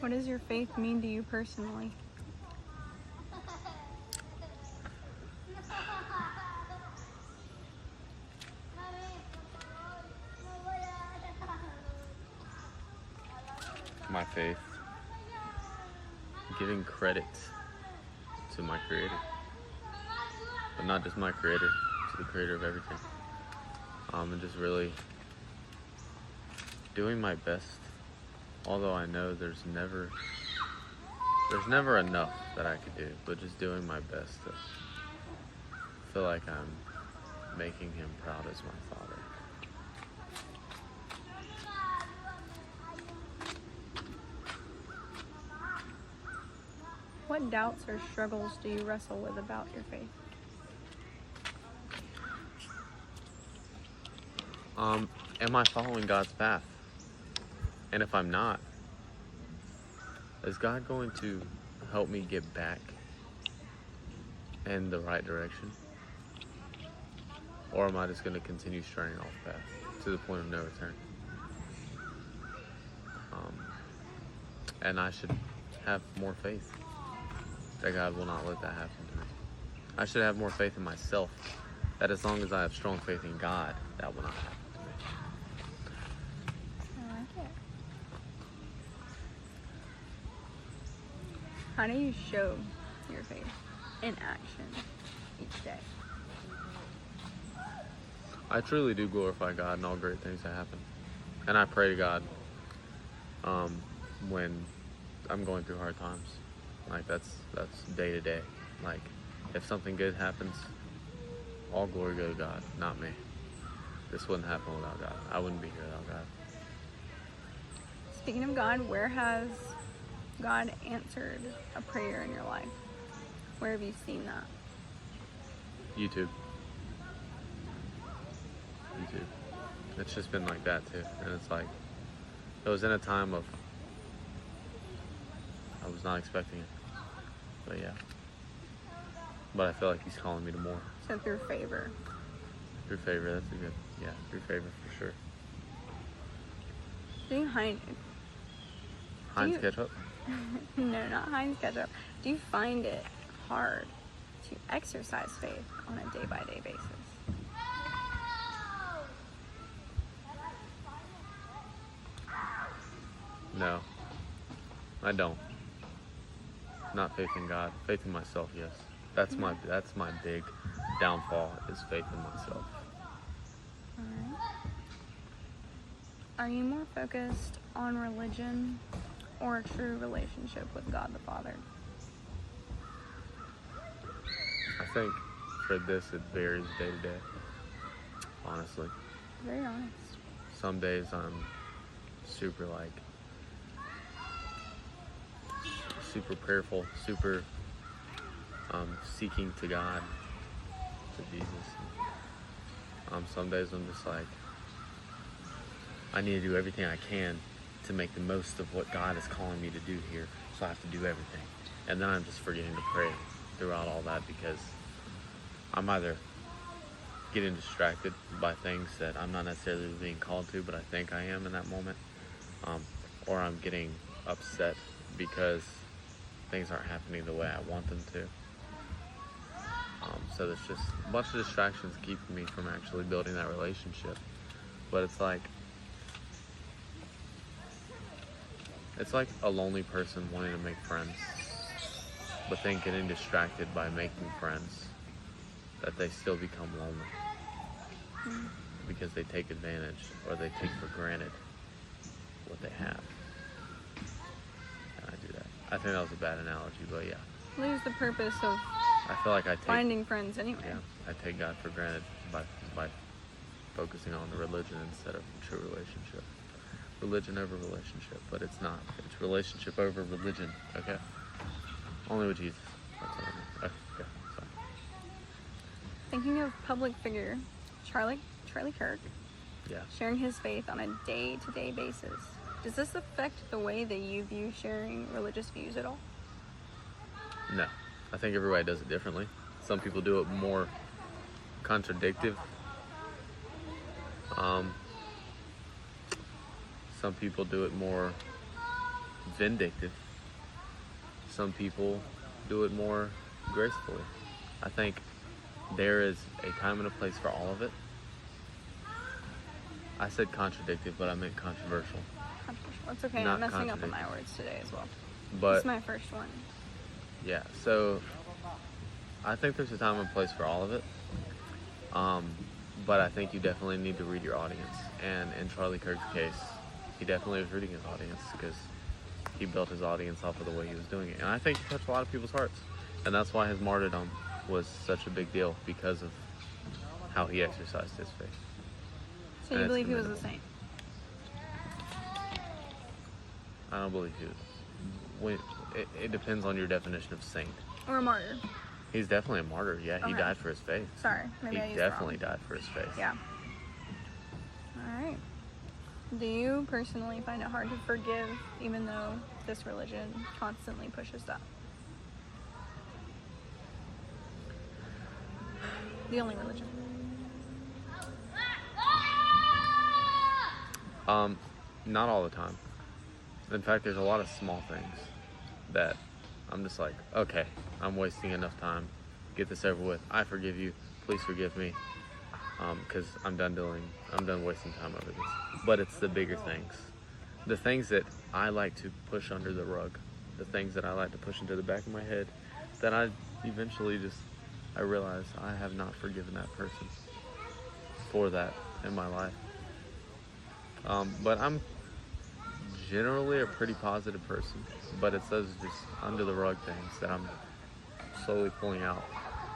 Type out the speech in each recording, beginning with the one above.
What does your faith mean to you personally? My faith, giving credit to my Creator, but not just my Creator, to the Creator of everything. And just really doing my best, although I know there's never enough that I could do, but just doing my best to feel like I'm making Him proud as my Father. What doubts or struggles do you wrestle with about your faith? Am I following God's path? And if I'm not, is God going to help me get back in the right direction? Or am I just going to continue straying off path to the point of no return? And I should have more faith that God will not let that happen to me. I should have more faith in myself, that as long as I have strong faith in God, that will not happen to me. I like it. How do you show your faith in action each day? I truly do glorify God in all great things that happen. And I pray to God when I'm going through hard times. Like that's day to day. Like if something good happens, all glory go to God, not me. This wouldn't happen without God. I wouldn't be here without God. Speaking of God, where has God answered a prayer in your life? Where have you seen that? YouTube. It's just been like that too. And it's like, it was in a time of, I was not expecting it. But yeah. But I feel like He's calling me to more. So through favor. Through favor, that's a good, yeah, through favor for sure. Do you Heinz ketchup? No, not Heinz ketchup. Do you find it hard to exercise faith on a day-by-day basis? No, I don't. Not faith in God. Faith in myself, yes. That's my big downfall, is faith in myself. Alright. Are you more focused on religion or a true relationship with God the Father? I think for this it varies day to day, honestly. Very honest. Some days I'm super prayerful, super seeking to God, to Jesus. Some days I'm just like, I need to do everything I can to make the most of what God is calling me to do here, so I have to do everything. And then I'm just forgetting to pray throughout all that, because I'm either getting distracted by things that I'm not necessarily being called to, but I think I am in that moment, or I'm getting upset because things aren't happening the way I want them to. So there's just a bunch of distractions keeping me from actually building that relationship. But it's like a lonely person wanting to make friends, but then getting distracted by making friends, that they still become lonely because they take advantage or they take for granted what they have. And I do that. I think that was a bad analogy, but yeah. Lose the purpose of I feel like I take finding friends anyway. Yeah, I take God for granted by focusing on the religion instead of a true relationship. Religion over relationship, but it's not. It's relationship over religion. Okay. Only with Jesus. That's what I mean. Okay. Sorry. Thinking of public figure Charlie Kirk Yeah. sharing his faith on a day-to-day basis, does this affect the way that you view sharing religious views at all? No. I think everybody does it differently. Some people do it more contradictive. Some people do it more vindictive. Some people do it more gracefully. I think there is a time and a place for all of it. I said contradictive, but I meant controversial. Controversial. It's okay. Not I'm messing up on my contradictory. words today as well. But It's my first one. yeah, so I think there's a time and place for all of it. But I think you definitely need to read your audience. And in Charlie Kirk's case, he definitely was reading his audience because he built his audience off of the way he was doing it. And I think he touched a lot of people's hearts. And that's why his martyrdom was such a big deal, because of how he exercised his faith. So And you it's believe he was a commendable. saint? I don't believe he was. It depends on your definition of saint. Or a martyr? He's definitely a martyr. Yeah, he Okay. died for his faith. Sorry, maybe I He used definitely it wrong. died for his faith. Yeah. All right. Do you personally find it hard to forgive, even though this religion constantly pushes that? The only religion. Not all the time. In fact, there's a lot of small things that I'm just like, okay, I'm wasting enough time. Get this over with. I forgive you. Please forgive me. Because I'm done wasting time over this. But it's the bigger things. The things that I like to push under the rug. The things that I like to push into the back of my head, that I eventually I realize I have not forgiven that person for that in my life. But I'm generally a pretty positive person, but it's those just under the rug things that I'm slowly pulling out,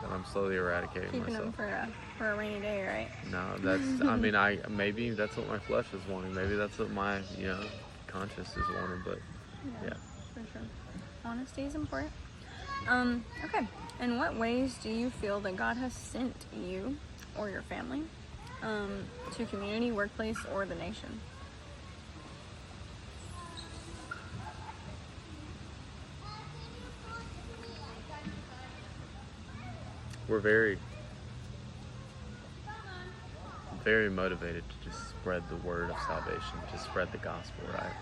that I'm slowly eradicating Keeping myself. them for a rainy day, right? No, that's, maybe that's what my flesh is wanting. Maybe that's what my, conscience is wanting, but yeah. For sure. Honesty is important. Okay. In what ways do you feel that God has sent you or your family to community, workplace, or the nation? We're very, very motivated to just spread the word of salvation, to spread the gospel, right?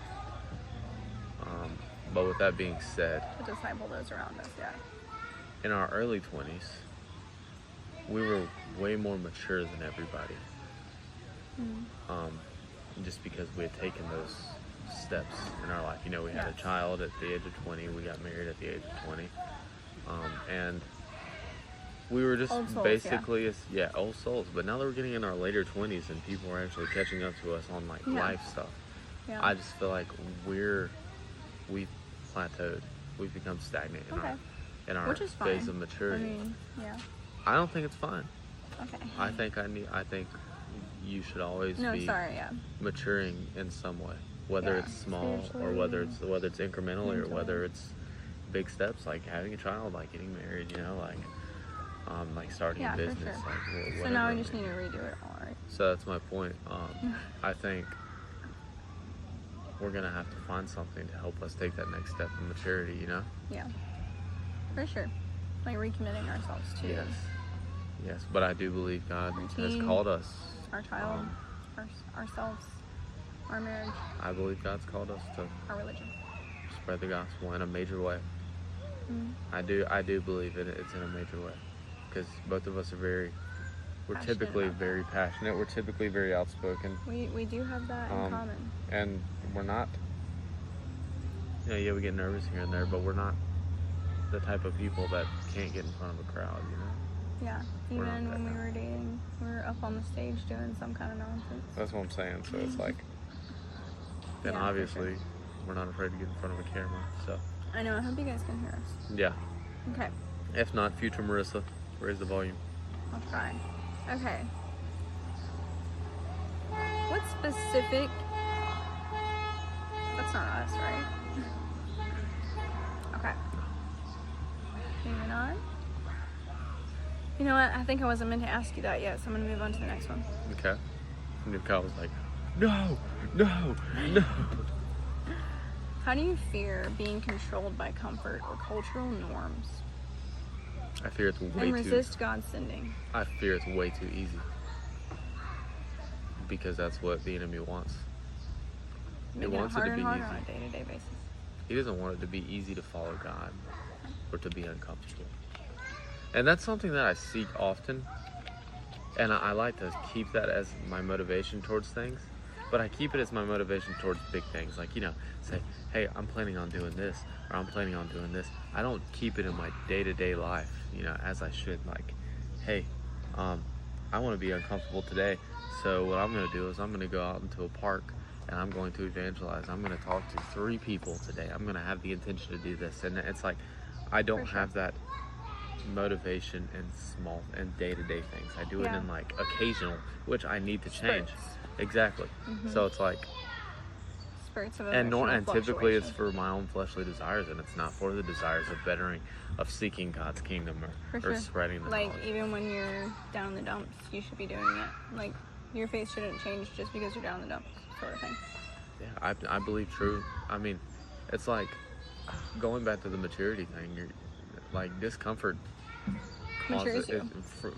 But with that being said, To disciple those around us, yeah. in our early 20s, we were way more mature than everybody. Just because we had taken those steps in our life. We had a Yes. child at the age of 20, we got married at the age of 20. And we were just Old souls, basically, old souls. But now that we're getting in our later 20s and people are actually catching up to us on Yeah. life stuff, Yeah. I just feel like we've plateaued. We've become stagnant in our Which is phase fine. of maturity. Yeah. I don't think it's fine. Okay. I think you should always No, be sorry, yeah. maturing in some way, whether Yeah, it's small or spiritually, whether it's incrementally or mentally. whether it's big steps like having a child, like getting married, like starting Yeah, a for business, sure. like So whatever. now we just need to redo it all, right? So that's my point. I think we're gonna have to find something to help us take that next step in maturity. Yeah. For sure. Like recommitting ourselves to Yes. But I do believe God has Routine. called us. our child, ourselves, our marriage, I believe God's called us to our religion. spread the gospel in a major way. Mm. I do believe it's in a major way, because both of us are we're Passionate typically about that. very passionate. We're typically very outspoken, We do have that in common. and we're not. We get nervous here and there, but we're not the type of people that can't get in front of a crowd. Yeah. we're not Even that when we kind. were dating, we were up on the stage doing some kind of nonsense. That's what I'm saying. So it's like, then Yeah, for obviously sure. we're not afraid to get in front of a camera. So I know. I hope you guys can hear us. yeah. Okay. If not, future Marissa, raise the volume. I'll try. Okay. What specific... That's not us, right? Okay. Moving on. You know what? I think I wasn't meant to ask you that yet, so I'm going to move on to the next one. Okay. And Kyle was like, no. How do you fear being controlled by comfort or cultural norms I fear it's way and too. resist God's sending? I fear it's way too easy, because that's what the enemy wants. Making it wants it to harder be and harder easy. on a day-to-day basis. He doesn't want it to be easy to follow God or to be uncomfortable. And that's something that I seek often. And I like to keep that as my motivation towards things. But I keep it as my motivation towards big things. Like, say, hey, I'm planning on doing this, or I'm planning on doing this. I don't keep it in my day-to-day life, as I should. Like, hey, I want to be uncomfortable today. So what I'm going to do is I'm going to go out into a park and I'm going to evangelize. I'm going to talk to 3 people today. I'm going to have the intention to do this. And it's like, I don't have that motivation in small and day-to-day things. I do it in like occasional, which I need to change. Spurts. Exactly. So it's like Spurts of and typically it's fluctuation. for my own fleshly desires, and it's not for the desires of bettering, of seeking God's kingdom or spreading the Like knowledge. even when you're down in the dumps, you should be doing it. Like your faith shouldn't change just because you're down in the dumps, sort of thing. Yeah, I believe true. I mean, it's like going back to the maturity thing. You're like discomfort. Matures you.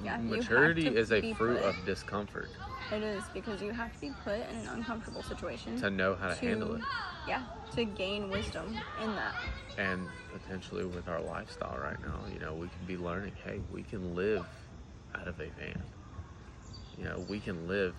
Yeah, you maturity have to is a be fruit put- of discomfort. It is, because you have to be put in an uncomfortable situation To know how to handle it. Yeah, to gain wisdom in that. And potentially with our lifestyle right now, we can be learning, hey, we can live out of a van. We can live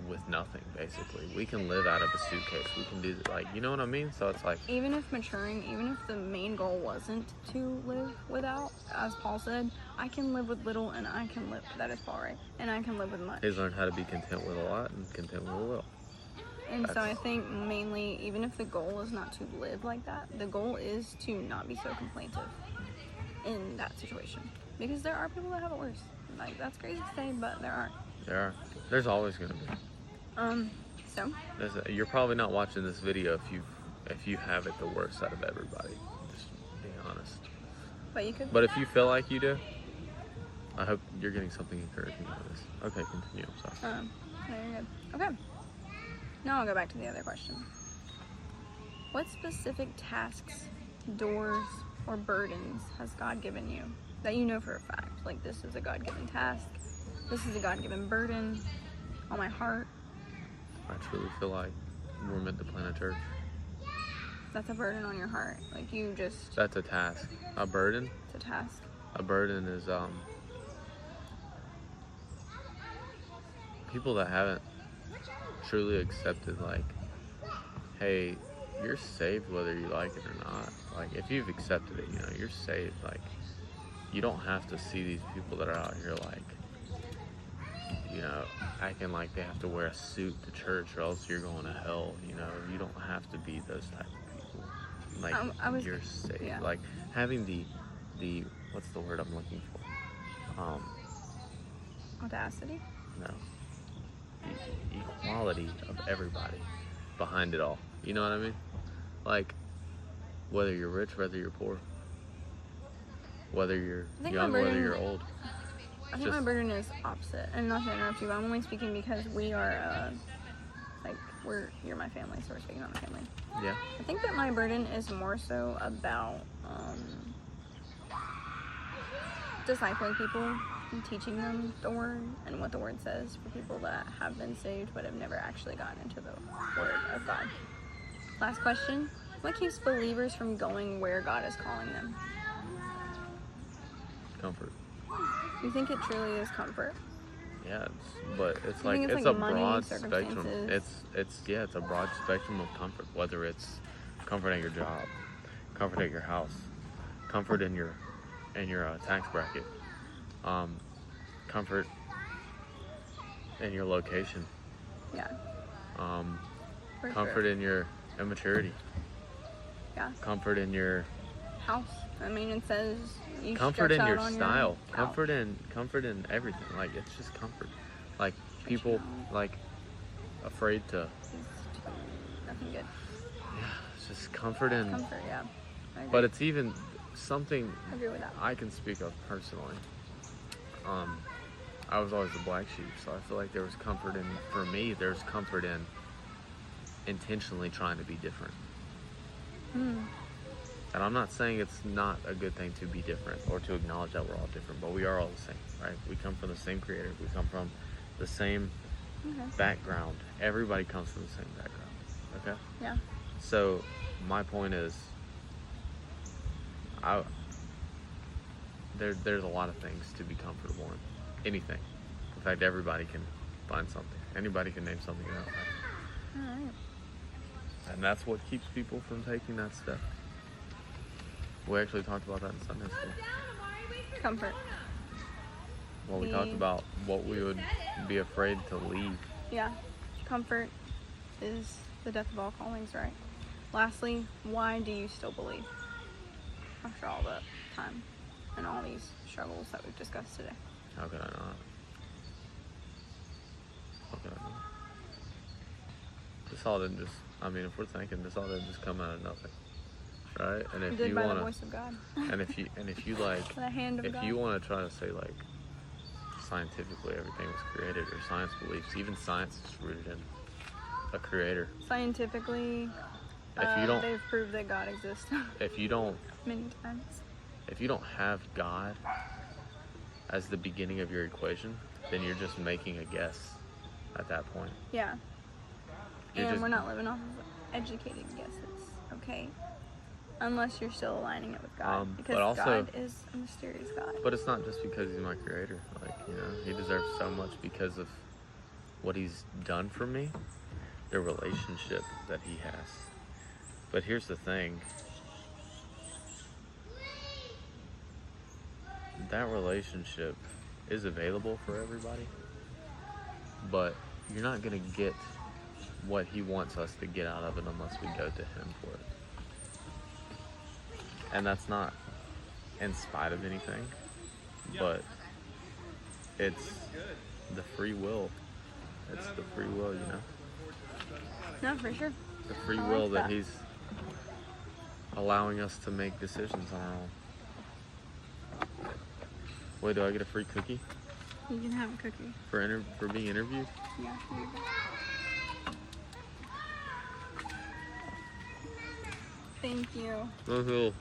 with nothing, basically. We can live out of a suitcase. We can do, like, you know what I mean? So it's like, Even if the main goal wasn't to live without, as Paul said, I can live with little and I can live, that is Paul, right? And I can live with much. he's learned how to be content with a lot and content with a little. And so I think mainly, even if the goal is not to live like that, the goal is to not be so complaintive in that situation. Because there are people that have it worse. Like, that's crazy to say, but there are. There's always going to be. So, You're probably not watching this video if you have it the worst out of everybody. Just being honest. but you could. But if you feel like you do, I hope you're getting something encouraging out of this. Okay, continue. I'm sorry. No, you're good. Okay. Now I'll go back to the other question. What specific tasks, doors, or burdens has God given you that you know for a fact? Like, this is a God-given task. This is a God-given burden on my heart. I truly feel like we're meant to plant a church. That's a burden on your heart. Like, you just, That's a task. A burden? it's a task. A burden is people that haven't truly accepted, like, hey, you're saved whether you like it or not. Like, if you've accepted it, you're saved. Like, you don't have to see these people that are out here, like, acting like they have to wear a suit to church or else you're going to hell. You don't have to be those type of people. Like, you're saved. yeah. Like, having the what's the word I'm looking for? Audacity? No. Equality of everybody behind it all. You know what I mean? Like, whether you're rich, whether you're poor, whether you're I think young, my whether burden- you're old. I think my burden is opposite. And not to interrupt you, but I'm only speaking because we are, you're my family, so we're speaking on my family. Yeah. I think that my burden is more so about discipling people and teaching them the word and what the word says for people that have been saved but have never actually gotten into the word of God. Last question. What keeps believers from going where God is calling them? Comfort. You think it truly is comfort? Yeah, but it's You like think it's like a money, broad spectrum. circumstances? It's a broad spectrum of comfort. Whether it's comfort at your job, comfort at your house, comfort in your tax bracket, comfort in your location, Yeah. For comfort sure. in your immaturity, Yeah. comfort in your House. I mean, it says you comfort stretch in out your on style, couch. comfort in everything. Like, it's just comfort. Like, people out. like afraid to. Nothing good. Yeah, it's just comfort in. Comfort, yeah. I agree. But it's even something I agree with that. I can speak of personally. I was always the black sheep, so I feel like there was comfort in. For me, there's comfort in intentionally trying to be different. And I'm not saying it's not a good thing to be different or to acknowledge that we're all different, but we are all the same, right? We come from the same creator. We come from the same background. Everybody comes from the same background, okay? Yeah. So my point is, there's a lot of things to be comfortable in. Anything. In fact, everybody can find something. Anybody can name something else. Alright. And that's what keeps people from taking that step. We actually talked about that in Sunday school. Comfort. Well, we talked about what we would be afraid to leave. Yeah. Comfort is the death of all callings, right? Lastly, why do you still believe? After all the time and all these struggles that we've discussed today. How could I not? How could I not? This all didn't just, I mean, if we're thinking, this all didn't just come out of nothing. Right? And if Did you by want the to, voice of God. and if you like, The hand of if God. you want to try to say like scientifically everything was created, or science beliefs, even science is rooted in a creator. Scientifically, If you don't, they've proved that God exists if you don't many times. if you don't have God as the beginning of your equation, then you're just making a guess at that point. Yeah. You're And just- we're not living off of educated guesses, okay? Unless you're still aligning it with God. Because but also- God is a mysterious God. But it's not just because he's my creator. Like, he deserves so much because of what he's done for me, the relationship that he has. But here's the thing. That relationship is available for everybody, but you're not going to get what he wants us to get out of it unless we go to him for it. And that's not in spite of anything, but it's the free will. It's the free will, No, for sure. the free I like will that that. he's allowing us to make decisions on our own. Wait, do I get a free cookie You can have a cookie. for being interviewed? Yeah, here you go. Thank you. Woohoo.